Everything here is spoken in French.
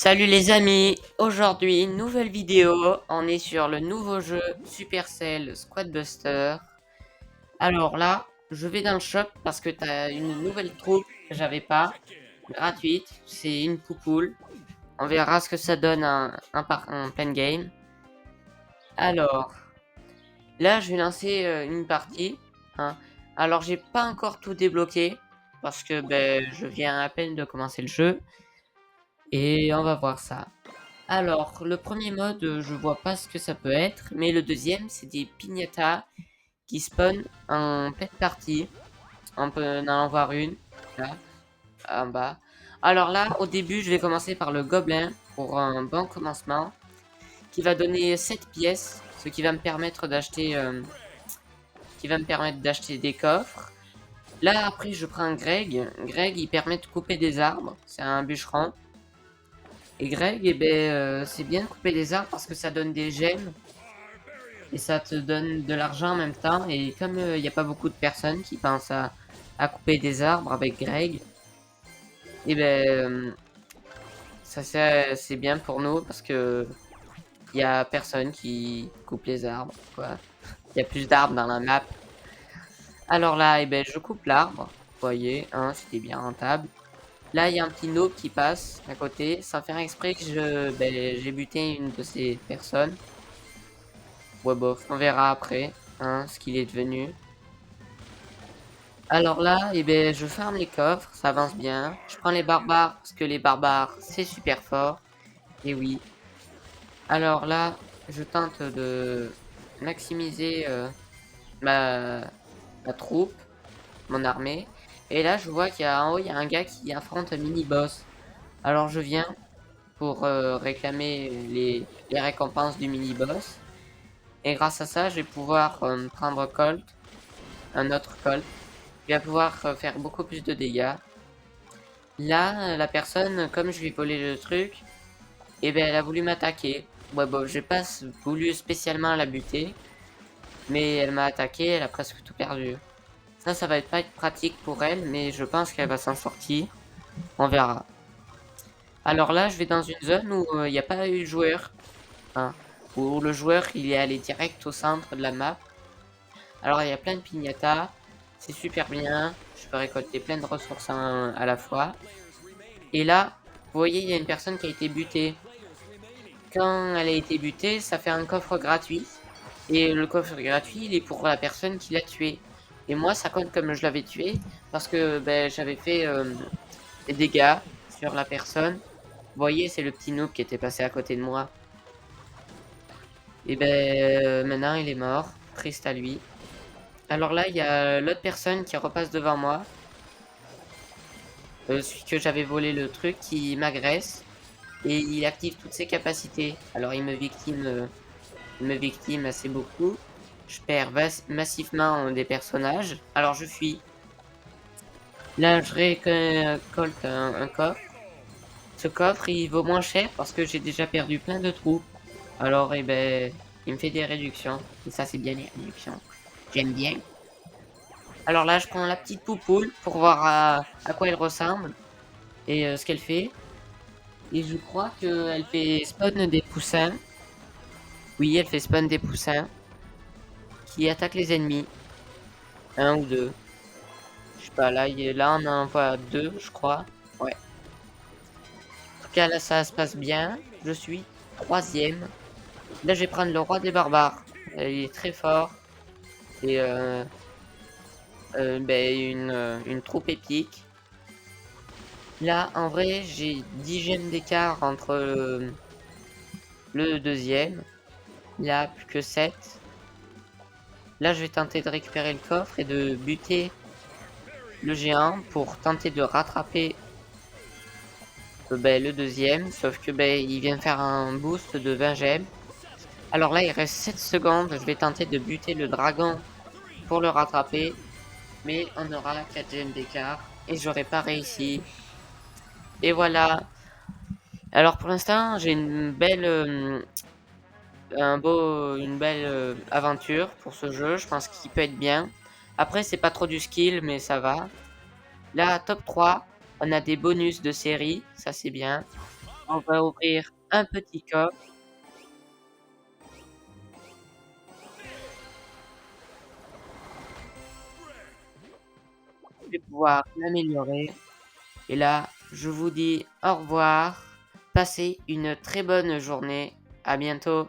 Salut les amis, aujourd'hui nouvelle vidéo, on est sur le nouveau jeu Supercell Squad Buster. Alors là, je vais dans le shop parce que t'as une nouvelle troupe que j'avais pas, gratuite, c'est une poupoule. On verra ce que ça donne en plein game. Alors, là je vais lancer une partie, hein. Alors j'ai pas encore tout débloqué parce que je viens à peine de commencer le jeu et on va voir ça. Alors, le premier mode, je vois pas ce que ça peut être, mais le deuxième, c'est des piñatas qui spawnent en pleine partie. On peut en avoir une, là, en bas. Alors là, au début, je vais commencer par le gobelin pour un bon commencement, qui va donner 7 pièces, ce qui va me permettre d'acheter des coffres. Là, après, je prends Greg. Greg, il permet de couper des arbres. C'est un bûcheron. Et Greg, c'est bien de couper des arbres parce que ça donne des gemmes et ça te donne de l'argent en même temps. Et comme il n'y a pas beaucoup de personnes qui pensent à couper des arbres avec Greg, et ça c'est bien pour nous parce que il y a personne qui coupe les arbres, quoi. Il y a plus d'arbres dans la map. Alors là, je coupe l'arbre. Vous voyez, hein, c'était bien rentable. Là, il y a un petit noob qui passe à côté, sans faire exprès que j'ai buté une de ces personnes. Ouais, bof, on verra après, hein, ce qu'il est devenu. Alors là, je farme les coffres, ça avance bien. Je prends les barbares, parce que les barbares, c'est super fort. Et oui. Alors là, je tente de maximiser ma, ma troupe, mon armée. Et là, je vois qu'il y a en haut, il y a un gars qui affronte un mini-boss. Alors je viens pour réclamer les récompenses du mini-boss. Et grâce à ça, je vais pouvoir prendre Colt, un autre Colt. Il va pouvoir faire beaucoup plus de dégâts. Là, la personne, comme je lui ai volé le truc, elle a voulu m'attaquer. Ouais, bon, j'ai pas voulu spécialement la buter, mais elle m'a attaqué, elle a presque tout perdu. Ça va pas être pratique pour elle, mais je pense qu'elle va s'en sortir. On verra. Alors là, je vais dans une zone où il n'y a pas eu de joueur, hein, où le joueur il est allé direct au centre de la map. Alors il y a plein de piñatas, c'est super bien, je peux récolter plein de ressources à la fois. Et là, vous voyez, il y a une personne qui a été butée. Quand elle a été butée, ça fait un coffre gratuit. Et le coffre gratuit, il est pour la personne qui l'a tué. Et moi, ça compte comme je l'avais tué, parce que j'avais fait des dégâts sur la personne. Vous voyez, c'est le petit noob qui était passé à côté de moi. Et maintenant, il est mort. Triste à lui. Alors là, il y a l'autre personne qui repasse devant moi. Celui que j'avais volé le truc, qui m'agresse. Et il active toutes ses capacités. Alors il me victime assez beaucoup. Je perds massivement des personnages. Alors je fuis. Là je récolte un coffre. Ce coffre il vaut moins cher parce que j'ai déjà perdu plein de troupes. Alors il me fait des réductions. Et ça c'est bien les réductions. J'aime bien. Alors là je prends la petite poupoule pour voir à quoi elle ressemble. Et ce qu'elle fait. Et je crois qu'elle fait spawn des poussins. Oui, elle fait spawn des poussins qui attaquent les ennemis. Un ou deux. Je sais pas, là on en voit deux, je crois. Ouais. En tout cas, là ça se passe bien. Je suis troisième. Là, je vais prendre le roi des barbares. Il est très fort. Et une troupe épique. Là, en vrai, j'ai 10 gemmes d'écart entre le deuxième. Là, plus que 7. Là, je vais tenter de récupérer le coffre et de buter le géant pour tenter de rattraper le deuxième. Sauf que il vient de faire un boost de 20 gemmes. Alors là, il reste 7 secondes. Je vais tenter de buter le dragon pour le rattraper. Mais on aura 4 gemmes d'écart. Et j'aurais pas réussi. Et voilà. Alors pour l'instant, j'ai une belle aventure pour ce jeu. Je pense qu'il peut être bien. Après, c'est pas trop du skill, mais ça va. Là, top 3, on a des bonus de série. Ça, c'est bien. On va ouvrir un petit coffre. Je vais pouvoir l'améliorer. Et là, je vous dis au revoir. Passez une très bonne journée. À bientôt.